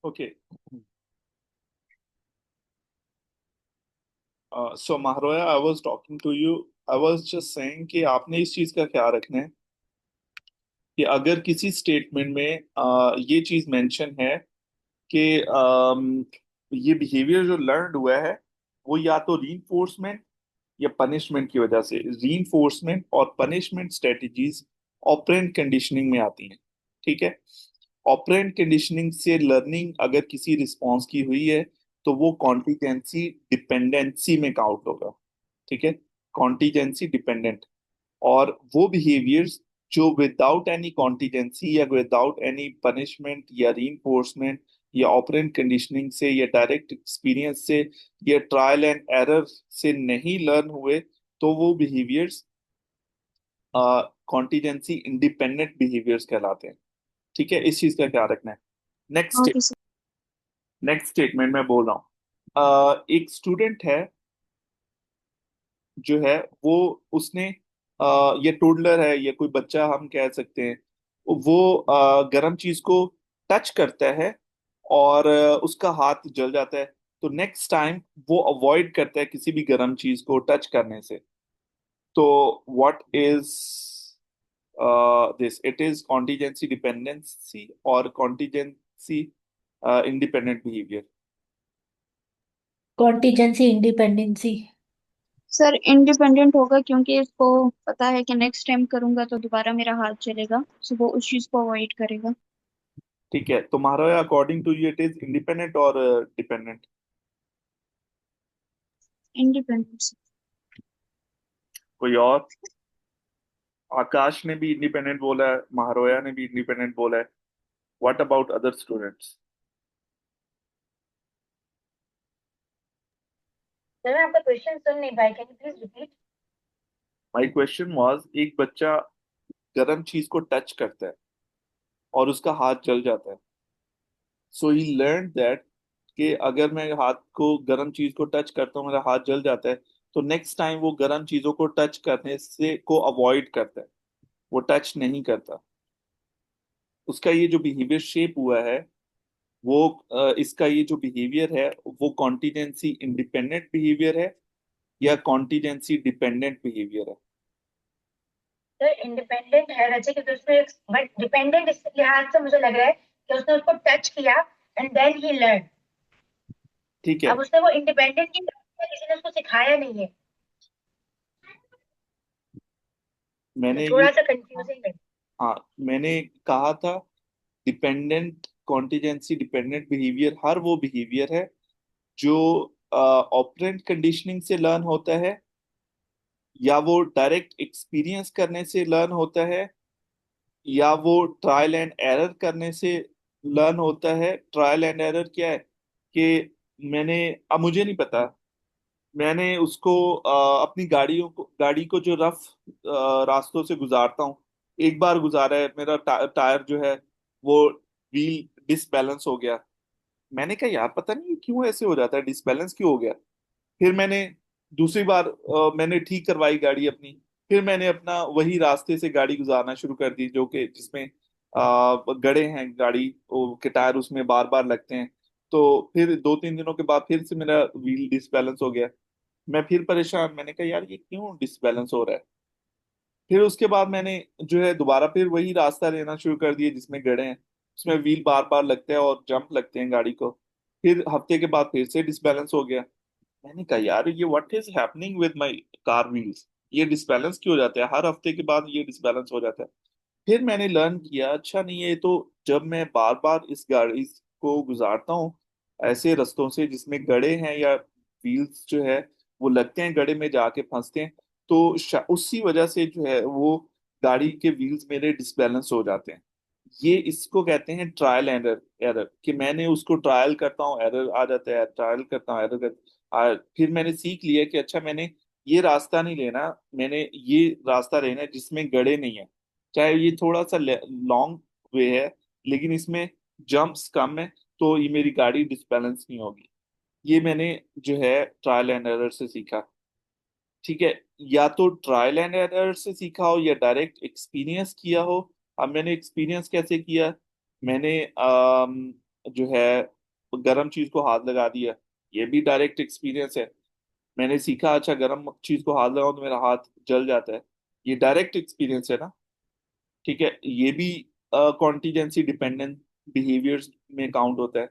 Okay. So Mahroya, I was talking to you. I was just saying कि आपने इस चीज का ख्याल रखना है कि अगर किसी स्टेटमेंट में ये चीज मेंशन है कि ये बिहेवियर जो लर्न हुआ है वो या तो रीइंफोर्समेंट या पनिशमेंट की वजह से रीइंफोर्समेंट और पनिशमेंट स्ट्रेटजीज ऑपरेंट कंडीशनिंग में आती हैं। ठीक है। ऑपरेंट कंडीशनिंग से लर्निंग अगर किसी रिस्पॉन्स की हुई है तो वो कॉन्टिजेंसी डिपेंडेंसी में काउंट होगा। ठीक है। Contingency dependent. और वो बिहेवियर्स जो विदाउट एनी कॉन्टिजेंसी या विदाउट एनी पनिशमेंट या रीइंफोर्समेंट या ऑपरेंट कंडीशनिंग से या डायरेक्ट एक्सपीरियंस से या ट्रायल एंड एरर से नहीं लर्न हुए तो वो बिहेवियर्स कॉन्टिजेंसी इंडिपेंडेंट बिहेवियर्स कहलाते हैं। ठीक है। इस चीज का ख्याल रखना है। Next okay sir. Next statement मैं बोल रहा हूँ। एक स्टूडेंट है जो है वो उसने ये टोडलर है या कोई बच्चा हम कह सकते हैं। वो गर्म चीज को टच करता है और उसका हाथ जल जाता है। तो नेक्स्ट टाइम वो अवॉइड करता है किसी भी गर्म चीज को टच करने से। तो what is this? It is contingency dependency और contingency independent behaviour. Contingency independency. हाँ। सर इंडिपेंडेंट होगा क्योंकि इसको पता है कि नेक्स्ट टाइम करूंगा तो दोबारा मेरा हाथ चलेगा, सो वो उस चीज को अवॉइड करेगा। ठीक है। तुम्हारा according to you it is independent और डिपेंडेंट? इंडिपेंडेंस। कोई और? आकाश ने भी इंडिपेंडेंट बोला है, महारोया ने भी इंडिपेंडेंट बोला है। What about other students? Sir मैं आपका क्वेश्चन सुन नहीं पाई, can you please repeat? My question was, एक बच्चा गर्म चीज को टच करता है और उसका हाथ जल जाता है। सो ही लर्न दैट कि अगर मैं हाथ को गर्म चीज को टच करता हूँ मेरा हाथ जल जाता है। तो नेक्स्ट टाइम वो गर्म चीजों को टच करने से को अवॉइड करता है। वो टच नहीं करता। उसका ये जो बिहेवियर शेप हुआ है वो इसका ये जो बिहेवियर है वो कॉन्टिजेंसी इंडिपेंडेंट बिहेवियर है या कॉन्टिजेंसी डिपेंडेंट बिहेवियर है? सर इंडिपेंडेंट है वैसे, क्योंकि उसने, बट डिपेंडेंट इस लिहाज से मुझे लग रहा है कि उसने उसको टच किया एंड देन ही लर्न। ठीक है। अब उसने वो इंडिपेंडेंट नहीं किया, किसी ने उसको सिखाया नहीं है। तो मैंने ये थोड़ा सा कंफ्यूजिंग है। हाँ, मैंने कहा था डिपेंडेंट कॉन्टिजेंसी डिपेंडेंट बिहेवियर हर वो बिहेवियर है जो ऑपरेंट कंडीशनिंग से लर्न होता है या वो डायरेक्ट एक्सपीरियंस करने से लर्न होता है या वो ट्रायल एंड एरर करने से लर्न होता है। ट्रायल एंड एरर क्या है कि मैंने, अब मुझे नहीं पता, मैंने उसको अपनी गाड़ी को जो रफ रास्तों से गुजारता हूँ। एक बार गुजारा है, मेरा टायर जो है वो व्हील डिसबैलेंस हो गया। मैंने कहा यार पता नहीं क्यों ऐसे हो जाता है, डिसबैलेंस क्यों हो गया। फिर मैंने दूसरी बार मैंने ठीक करवाई गाड़ी अपनी। फिर मैंने अपना वही रास्ते से गाड़ी गुजारना शुरू कर दी जो कि जिसमें गड़े हैं गाड़ी के टायर उसमें बार बार लगते हैं। तो फिर 2-3 दिनों के बाद फिर से मेरा व्हील डिसबैलेंस हो गया। मैं फिर परेशान, मैंने कहा यार ये क्यों डिसबैलेंस हो रहा है। फिर उसके बाद मैंने जो है दोबारा फिर वही रास्ता लेना शुरू कर दिया जिसमें गड़े हैं। उसमें व्हील बार बार लगते हैं और जंप लगते हैं गाड़ी को। फिर हफ्ते के बाद फिर से डिसबैलेंस हो गया। मैंने कहा यार ये what is happening with my car wheels, ये डिसबैलेंस क्यों हो जाता है हर हफ्ते के बाद, ये डिसबैलेंस हो जाता है। फिर मैंने लर्न किया अच्छा नहीं है तो जब मैं बार बार इस गाड़ी को गुजारता हूँ ऐसे रास्तों से जिसमें गड़े हैं या व्हील्स जो है वो लगते हैं गड़े में जाके फंसते हैं, तो उसी वजह से जो है वो गाड़ी के व्हील्स मेरे डिसबैलेंस हो जाते हैं। ये इसको कहते हैं ट्रायल एरर। एरर कि मैंने उसको ट्रायल करता हूँ एरर आ जाता है, ट्रायल करता हूँ एरर। फिर मैंने सीख लिया कि अच्छा मैंने ये रास्ता नहीं लेना, मैंने ये रास्ता लेना है जिसमें गड़े नहीं है। चाहे ये थोड़ा सा लॉन्ग वे है लेकिन इसमें जंप्स कम है तो ये मेरी गाड़ी डिसबैलेंस नहीं होगी। ये मैंने जो है ट्रायल एंड एरर से सीखा। ठीक है। या तो ट्रायल एंड एरर से सीखा हो या डायरेक्ट एक्सपीरियंस किया हो। अब मैंने एक्सपीरियंस कैसे किया? मैंने जो है गर्म चीज को हाथ लगा दिया, ये भी डायरेक्ट एक्सपीरियंस है। मैंने सीखा अच्छा गर्म चीज को हाथ लगाऊं तो मेरा हाथ जल जाता है, ये डायरेक्ट एक्सपीरियंस है ना। ठीक है, ये भी कॉन्टिजेंसी डिपेंडेंट बिहेवियर्स में काउंट होता है।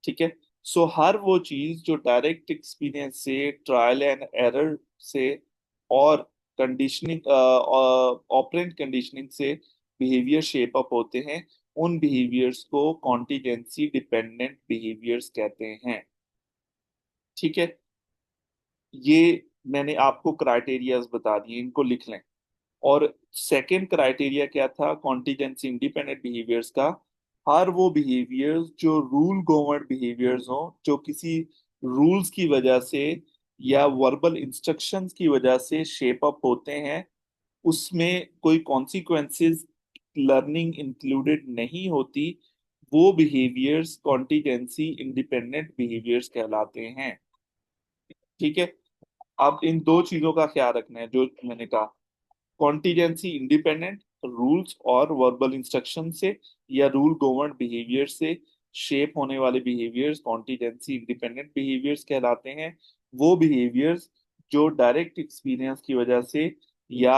ठीक है। सो हर वो चीज जो डायरेक्ट एक्सपीरियंस से, ट्रायल एंड एरर से और कंडीशनिंग, ऑपरेंट कंडीशनिंग से बिहेवियर शेप अप होते हैं, उन बिहेवियर्स को कॉन्टिजेंसी डिपेंडेंट बिहेवियर्स कहते हैं। ठीक है। ये मैंने आपको क्राइटेरियाज बता दिए, इनको लिख लें। और सेकंड क्राइटेरिया क्या था कॉन्टिजेंसी इंडिपेंडेंट बिहेवियर्स का? हर वो बिहेवियर्स जो रूल गवर्न बिहेवियर्स हो, जो किसी रूल्स की वजह से या वर्बल इंस्ट्रक्शंस की वजह से शेप अप होते हैं, उसमें कोई कॉन्सिक्वेंसेस लर्निंग इंक्लूडेड नहीं होती, वो बिहेवियर्स कॉन्टिजेंसी इंडिपेंडेंट बिहेवियर्स कहलाते हैं। ठीक है। अब इन दो चीजों का ख्याल रखना है जो मैंने कहा, कॉन्टिजेंसी इंडिपेंडेंट रूल्स और वर्बल इंस्ट्रक्शन से या रूल गवर्न बिहेवियर से शेप होने वाले बिहेवियर्स कॉन्टिजेंसी इंडिपेंडेंट बिहेवियर्स कहलाते हैं। वो बिहेवियर्स जो डायरेक्ट एक्सपीरियंस की वजह से या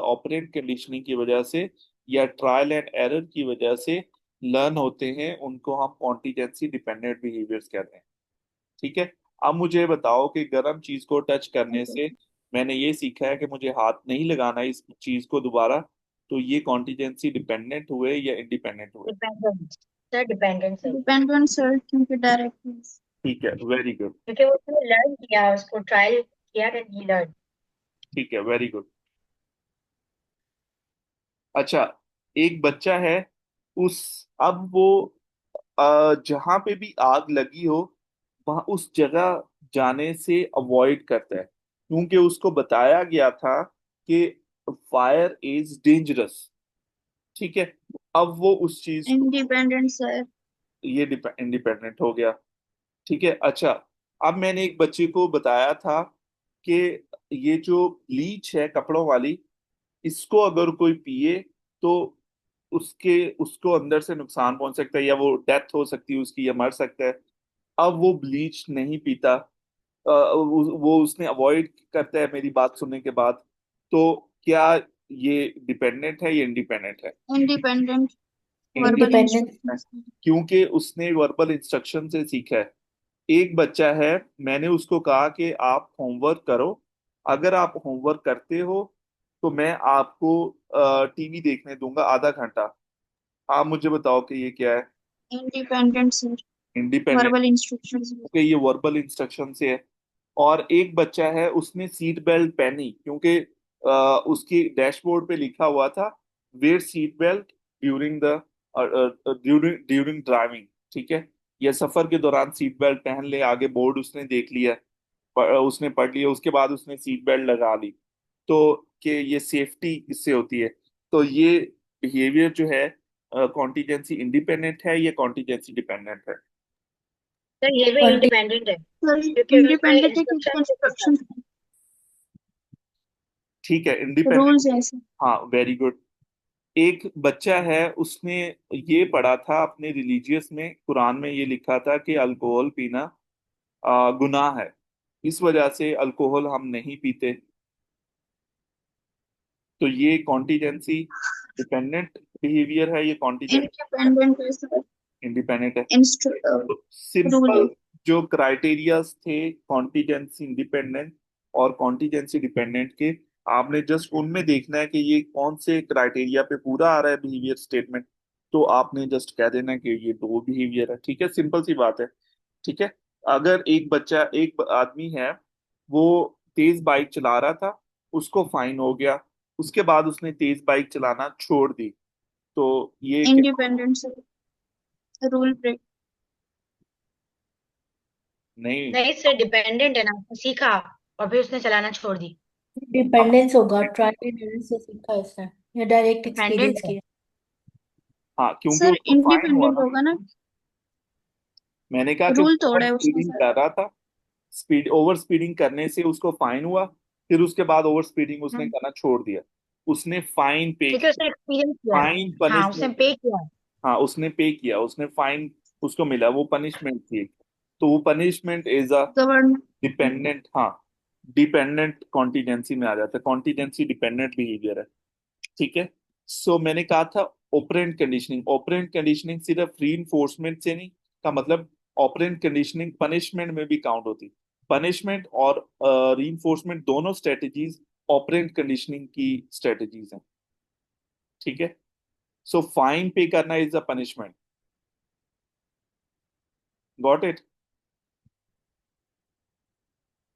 ऑपरेंट कंडीशनिंग की वजह से या ट्रायल एंड एरर की वजह से लर्न होते हैं, उनको हम कॉन्टिजेंसी डिपेंडेंट बिहेवियर्स कहते हैं। ठीक है। अब मुझे बताओ कि गर्म चीज को टच करने से मैंने ये सीखा है कि मुझे हाथ नहीं लगाना इस चीज को दोबारा, तो ये कॉन्टिजेंसी डिपेंडेंट हुए या इंडिपेंडेंट हुए? Dependent sir, dependent sir. Dependent sir, क्योंकि डायरेक्ट। ठीक है, वेरी गुड। क्योंकि वो उसने लर्न किया, उसको ट्रायल किया, देन ही लर्न। ठीक है, वेरी गुड। अच्छा, एक बच्चा है, उस अब वो जहां पे भी आग लगी हो वहां उस जगह जाने से अवॉइड करता है, क्योंकि उसको बताया गया था कि फायर इज डेंजरस। ठीक है। अब वो उस चीज को, इंडिपेंडेंट सर। ये इंडिपेंडेंट हो गया। ठीक है। अच्छा, अब मैंने एक बच्चे को बताया था कि ये जो ब्लीच है कपड़ों वाली, इसको अगर कोई पिए तो उसको अंदर से नुकसान पहुंच सकता है, या वो डेथ हो सकती है उसकी, या मर सकता है। अब वो ब्लीच नहीं पीता, वो उसने अवॉइड करता है मेरी बात सुनने के बाद। तो क्या ये डिपेंडेंट है या इंडिपेंडेंट है? इंडिपेंडेंट। Verbal independent. इंस्ट्रक्शंस। क्योंकि उसने वर्बल इंस्ट्रक्शन से सीखा है। एक बच्चा है, मैंने उसको कहा कि आप होमवर्क करो, अगर आप होमवर्क करते हो तो मैं आपको टीवी देखने दूंगा आधा घंटा। आप मुझे बताओ कि ये क्या है? Independent sir. Independent. Verbal instructions. कि ये वर्बल इंस्ट्रक्शन से है। और एक बच्चा है, उसने सीट बेल्ट पहनी क्योंकि उसकी डैशबोर्ड पे लिखा हुआ था where seat belt during the during during driving. ठीक है। या सफर के दौरान सीट बेल्ट पहन ले, आगे बोर्ड उसने देख लिया, उसने पढ़ लिया, उसके बाद उसने सीट बेल्ट लगा ली, तो कि ये सेफ्टी इससे होती है। तो ये बिहेवियर जो है कॉन्टिजेंसी इंडिपेंडेंट है या कॉन्टिजेंसी डिपेंडेंट है? सर ये भी इंडिपेंडेंट है, सर क्योंकि उसने इंडिपेंडेंट है क्योंकि इंस्ट्रक्शन से सीखा। इंस्ट्रक्शन ठीक है, इंडिपेंडेंट। रूल्स हैं सर। हाँ, वेरी गुड। एक बच्चा है, उसने ये पढ़ा था अपने रिलीजियस में, कुरान में ये लिखा था कि अल्कोहल पीना गुनाह है, इस वजह से अल्कोहल हम नहीं पीते। तो ये कॉन्टिजेंसी डिपेंडेंट बिहेवियर है, ये कॉन्टिजेंट इंडिपेंडेंट है सर। इंडिपेंडेंट है। तो रूल है। सिंपल जो क्राइटेरियाज थे कॉन्टिजेंसी इंडिपेंडेंट और कॉन्टिजेंसी डिपेंडेंट के, आपने जस्ट उनमें देखना है कि ये कौन से क्राइटेरिया पे पूरा आ रहा है बिहेवियर स्टेटमेंट, तो आपने जस्ट कह देना कि ये दो बिहेवियर है। ठीक है, सिंपल सी बात है। ठीक है। अगर एक आदमी है, वो तेज बाइक चला रहा था, उसको फाइन हो गया, उसके बाद उसने तेज बाइक चलाना छोड़ दी, तो ये क्या? Independent sir. Rule break. नहीं। नहीं सर, डिपेंडेंट है ना, उसने सीखा और फिर उसने चलाना छोड़ दी। डिपेंडेंस होगा, ट्रायल एंड एरर से सीखा इसने या डायरेक्ट डिपेंडेंट एक्सपीरियंस है। किया? हाँ, क्योंकि सर उसको फाइन हुआ इंडिपेंडेंट ना। होगा ना। मैंने कहा कि रूल ओवर तोड़ा है उसने स्पीडिंग सर। कर रहा था, ओवर स्पीडिंग करने से उसको फाइन हुआ, फिर उसके बाद ओवर स्पीडिंग उसने हम्म, करना छोड़ दिया, उसने फाइन पे क्योंकि किया। उसने एक्सपीरियंस किया है। फाइन हाँ, उसने पनिशमेंट। पे किया है। हाँ, उसने पे किया, उसने फाइन उसको मिला, वो पनिशमेंट थी। तो वो punishment is a government. Dependent, हाँ, डिपेंडेंट कॉन्टिजेंसी में आ जाता है, कॉन्टिजेंसी डिपेंडेंट बिहेवियर है। ठीक है। सो मैंने कहा था ऑपरेंट कंडीशनिंग, ऑपरेंट कंडीशनिंग सिर्फ रीइंफोर्समेंट से नहीं, का मतलब ऑपरेंट कंडीशनिंग पनिशमेंट में भी काउंट होती। पनिशमेंट और रीइंफोर्समेंट दोनों स्ट्रेटजीज ऑपरेंट कंडीशनिंग की स्ट्रेटजीज हैं। ठीक है। सो फाइन पे करना is a punishment. Got it?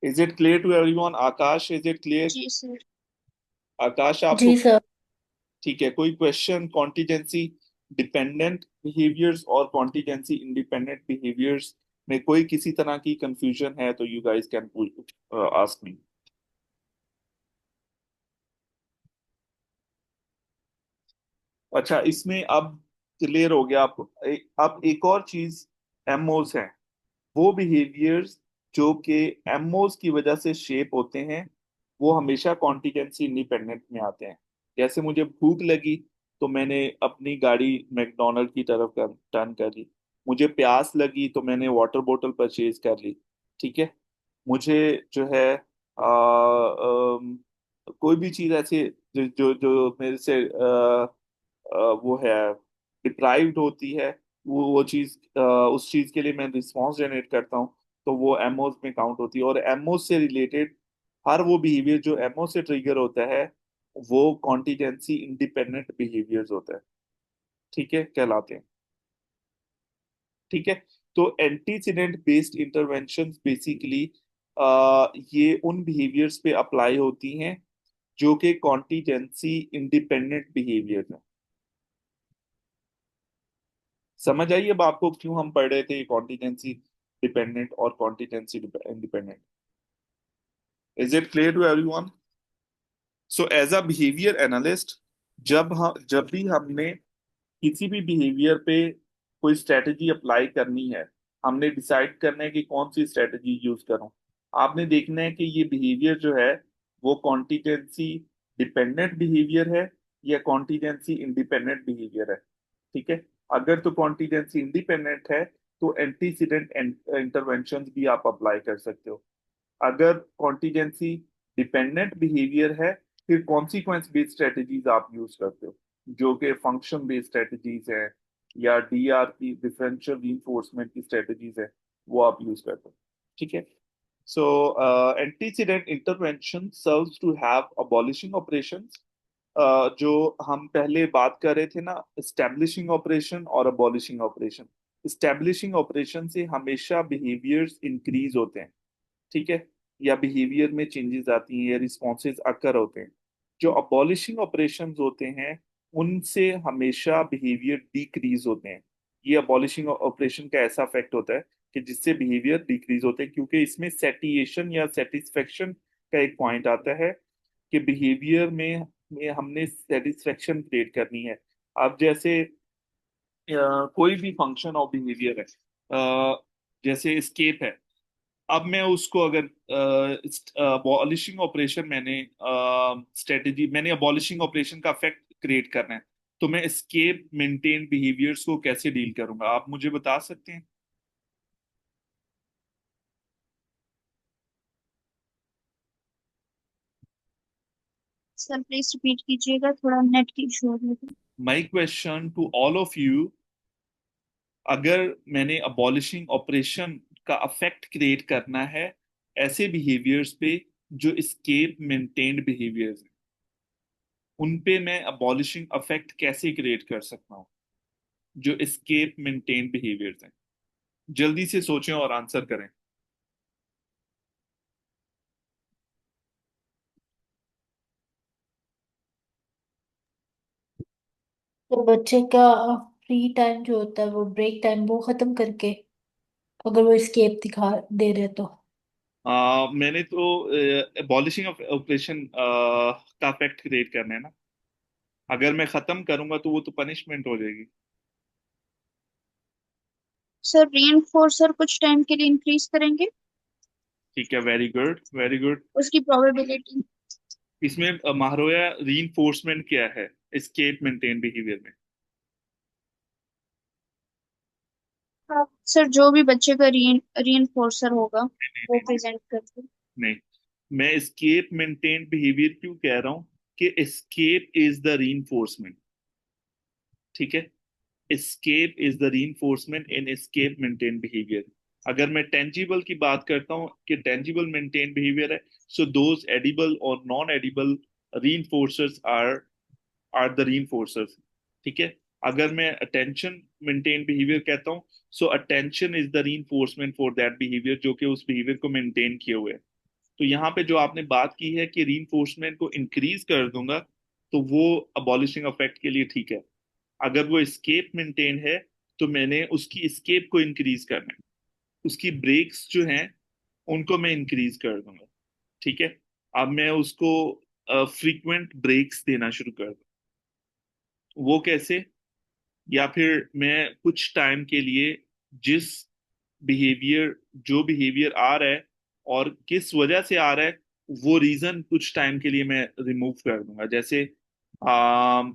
Is it clear to everyone? Akash, is it clear? जी सर। आकाश, आपको? जी सर। ठीक है, कोई क्वेश्चन कॉन्टिजेंसी डिपेंडेंट बिहेवियर्स और कॉन्टिजेंसी इंडिपेंडेंट बिहेवियर्स में कोई किसी तरह की कंफ्यूजन है तो you guys can ask me. अच्छा, इसमें अब क्लियर हो गया आप। अब एक और चीज, एमओज है, वो बिहेवियर्स जो कि एमओज की वजह से शेप होते हैं, वो हमेशा कॉन्टिजेंसी इंडिपेंडेंट में आते हैं। जैसे मुझे भूख लगी तो मैंने अपनी गाड़ी मैकडोनल्ड की तरफ टर्न कर ली। मुझे प्यास लगी तो मैंने वाटर बोतल परचेज कर ली। ठीक है। मुझे जो है कोई भी चीज ऐसे जो जो जो मेरे से वो है डिप्राइव्ड होती है, वो चीज उस चीज के लिए मैं रिस्पॉन्स जनरेट करता हूँ, तो वो एमओज में काउंट होती है। और एमओ से रिलेटेड हर वो बिहेवियर जो एमओ से ट्रिगर होता है, वो कॉन्टिजेंसी इंडिपेंडेंट बिहेवियर्स होता है। ठीक है, कहलाते हैं। ठीक है। तो एंटीसीडेंट बेस्ड इंटरवेंशंस बेसिकली ये उन बिहेवियर्स पे अप्लाई होती हैं जो कि कॉन्टिजेंसी इंडिपेंडेंट बिहेवियर है। समझ आई अब आपको क्यों हम पढ़ रहे थे कॉन्टिजेंसी डिपेंडेंट और contingency independent? Is it clear to everyone? So as a behaviour analyst, जब भी हमने किसी भी बिहेवियर पे कोई स्ट्रेटजी अप्लाई करनी है, हमने डिसाइड करना है कि कौन सी स्ट्रेटजी यूज करूं। आपने देखना है कि ये बिहेवियर जो है वो कॉन्टिजेंसी डिपेंडेंट बिहेवियर है या कॉन्टिजेंसी इंडिपेंडेंट बिहेवियर है। ठीक है। अगर तो कॉन्टिजेंसी इंडिपेंडेंट है तो एंटीसीडेंट इंटरवेंशन भी आप अप्लाई कर सकते हो। अगर कॉन्टिजेंसी डिपेंडेंट बिहेवियर है, फिर कॉन्सिक्वेंस बेस्ड स्ट्रेटजीज आप यूज करते हो, जो कि फंक्शन बेस्ड स्ट्रेटजीज है या डीआर की डिफरेंशियल रीइंफोर्समेंट की स्ट्रेटजीज है, वो आप यूज करते हो। ठीक है। So antecedent intervention serves to have abolishing operations. जो हम पहले बात कर रहे थे ना, एस्टेब्लिशिंग ऑपरेशन और अबॉलिशिंग ऑपरेशन। एस्टेब्लिशिंग ऑपरेशन से हमेशा बिहेवियर्स इंक्रीज होते हैं। ठीक है, या बिहेवियर में चेंजेस आती हैं या रिस्पॉन्सेज अकर होते हैं। जो अबॉलिशिंग ऑपरेशंस होते हैं उनसे हमेशा बिहेवियर डिक्रीज होते हैं। ये अबॉलिशिंग ऑपरेशन का ऐसा इफेक्ट होता है कि जिससे बिहेवियर डिक्रीज होते हैं, क्योंकि इसमें सेटिएशन या सेटिस्फेक्शन का एक पॉइंट आता है कि बिहेवियर में हमने सेटिस्फेक्शन क्रिएट करनी है। अब जैसे कोई भी फंक्शन ऑफ बिहेवियर है, जैसे स्केप है। अब मैं उसको अगर अबॉलिशिंग ऑपरेशन मैंने अबॉलिशिंग ऑपरेशन का इफेक्ट क्रिएट करना है, तो मैं एस्केप मेंटेन बिहेवियर्स को कैसे डील करूंगा, आप मुझे बता सकते हैं? सर प्लीज रिपीट कीजिएगा, थोड़ा नेट की इशू हो रही है। My question to all of you, अगर मैंने अबॉलिशिंग ऑपरेशन का इफेक्ट क्रिएट करना है ऐसे बिहेवियर्स पे जो एस्केप मेंटेन्ड बिहेवियर्स हैं, उन पे मैं अबॉलिशिंग इफेक्ट कैसे क्रिएट कर सकता हूँ जो एस्केप मेंटेन बिहेवियर्स हैं? जल्दी से सोचें और आंसर करें। तो बच्चे का फ्री टाइम जो होता है, वो ब्रेक टाइम वो खत्म करके, अगर वो स्केप दिखा दे रहे तो। मैंने तो एबॉलिशिंग ऑपरेशन का इफेक्ट क्रिएट करना है ना। अगर मैं खत्म करूंगा तो वो तो पनिशमेंट हो जाएगी। सर रीइंफोर्सर कुछ टाइम के लिए इंक्रीज करेंगे ठीक है, वेरी गुड वेरी गुड। उसकी प्रोबेबिलिटी। इसमें माहरोया रीइंफोर्समेंट क्या है एस्केप मेंटेन बिहेवियर में? सर जो भी बच्चे का रीइंफोर्सर होगा नहीं वो नहीं प्रेजेंट करते। नहीं, मैं एस्केप मेंटेन बिहेवियर क्यों कह रहा हूँ कि एस्केप इज द रीइंफोर्समेंट। ठीक है, escape is the reinforcement in escape maintain behaviour. अगर मैं टेंजिबल की बात करता हूँ कि टेंजिबल मेंटेन बिहेवियर है, सो दोज एडिबल और नॉन एडिबल रीइंफोर्सर्स आर द रीइंफोर्सर्स। ठीक है, अगर मैं अटेंशन मेंटेन बिहेवियर कहता हूँ, सो attention is the reinforcement for that behaviour जो कि उस बिहेवियर को मेंटेन किए हुए है। तो यहाँ पे जो आपने बात की है कि रीइंफोर्समेंट को इंक्रीज कर दूंगा, तो वो अबॉलिशिंग अफेक्ट के लिए ठीक है। अगर वो स्केप मेंटेन है, तो मैंने उसकी स्केप को इंक्रीज करना है, उसकी ब्रेक्स जो हैं उनको मैं इंक्रीज कर दूंगा। ठीक है, अब मैं उसको फ्रीक्वेंट ब्रेक्स देना शुरू कर दूं। वो कैसे? या फिर मैं कुछ टाइम के लिए जिस बिहेवियर जो बिहेवियर आ रहा है और किस वजह से आ रहा है, वो रीजन कुछ टाइम के लिए मैं रिमूव कर दूंगा। जैसे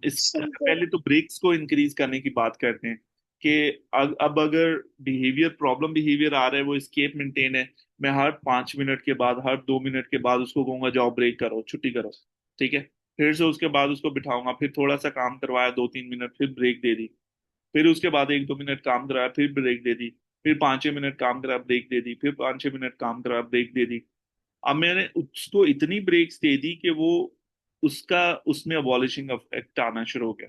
इस सर पहले तो ब्रेक्स को इंक्रीज करने की बात करते हैं कि अब अगर बिहेवियर प्रॉब्लम बिहेवियर आ रहा है, वो स्केप मेंटेन है, मैं हर 5 मिनट के बाद, हर 2 मिनट के बाद उसको कहूंगा जाओ ब्रेक करो, छुट्टी करो। ठीक है, फिर से उसके बाद उसको बिठाऊंगा, फिर थोड़ा सा काम करवाया 2-3 मिनट, फिर ब्रेक दे दी, फिर उसके बाद 1-2 मिनट काम कराया, फिर ब्रेक दे दी, फिर 5-6 मिनट काम करा, ब्रेक दे दी, फिर 5-6 मिनट काम करा, ब्रेक दे दी। अब मैंने उसको इतनी ब्रेक्स दे दी कि वो उसका उसमें अबॉलिशिंग इफेक्ट आना शुरू हो गया।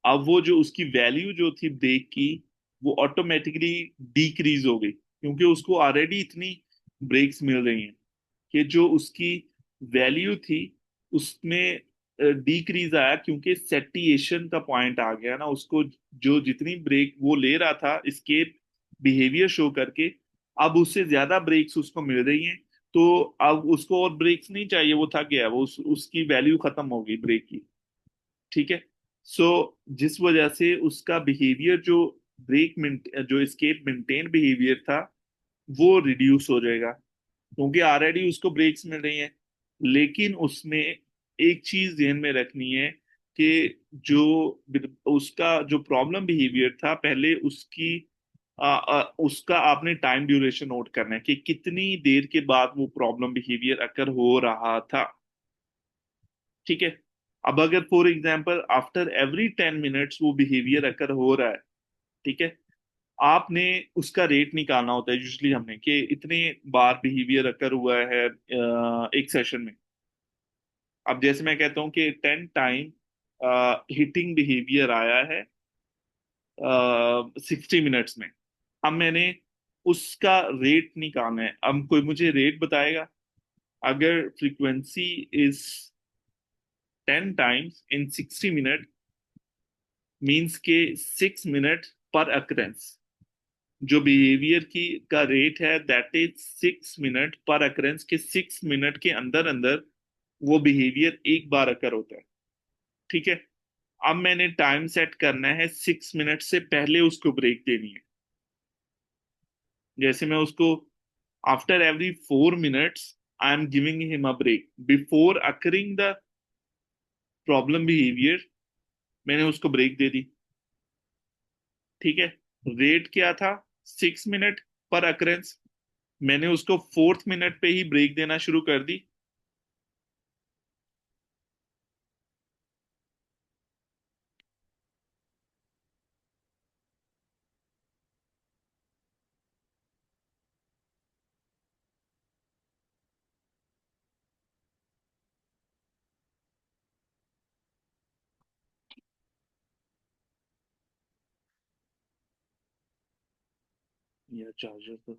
अब वो जो उसकी वैल्यू जो थी ब्रेक की, वो ऑटोमेटिकली डिक्रीज हो गई, क्योंकि उसको ऑलरेडी इतनी ब्रेक्स मिल रही हैं कि जो उसकी वैल्यू थी उसमें डिक्रीज आया, क्योंकि सेटिएशन का पॉइंट आ गया ना उसको। जो जितनी ब्रेक वो ले रहा था स्केप बिहेवियर शो करके, अब उससे ज्यादा ब्रेक्स उसको मिल रही हैं। तो अब उसको और ब्रेक्स नहीं चाहिए, वो थक गया, वो उसकी वैल्यू खत्म हो गई ब्रेक की। ठीक है, सो जिस वजह से उसका बिहेवियर जो जो स्केप मेंटेन बिहेवियर था, वो रिड्यूस हो जाएगा, क्योंकि ऑलरेडी उसको ब्रेक्स मिल रही हैं। लेकिन उसमें एक चीज ध्यान में रखनी है कि जो उसका जो प्रॉब्लम बिहेवियर था पहले, उसका आपने टाइम ड्यूरेशन नोट करना है कि कितनी देर के बाद वो प्रॉब्लम बिहेवियर अकर हो रहा था। ठीक है, अब अगर for example after every 10 minutes वो बिहेवियर अकर हो रहा है, ठीक है, आपने उसका रेट निकालना होता है यूजली हमने कि इतने बार बिहेवियर अकर हुआ है एक सेशन में। अब जैसे मैं कहता हूँ कि 10 टाइम हिटिंग बिहेवियर आया है 60 मिनट्स में। अब मैंने उसका रेट निकालना है, अब कोई मुझे रेट बताएगा? अगर frequency is 10 times in 60 minute, means के 6 मिनट पर अकरेंस। जो बिहेवियर की का रेट है दैट इज 6 मिनट पर अकरेंस, के 6 मिनट के अंदर अंदर वो बिहेवियर एक बार अकर होता है। ठीक है, अब मैंने टाइम सेट करना है 6 मिनट से पहले उसको ब्रेक देनी है। जैसे मैं उसको after every 4 minutes I am giving him a break before occurring the problem behaviour, मैंने उसको ब्रेक दे दी। ठीक है, रेट क्या था? 6 मिनट पर अकरेंस, मैंने उसको 4th मिनट पे ही ब्रेक देना शुरू कर दी। या चार्जर तो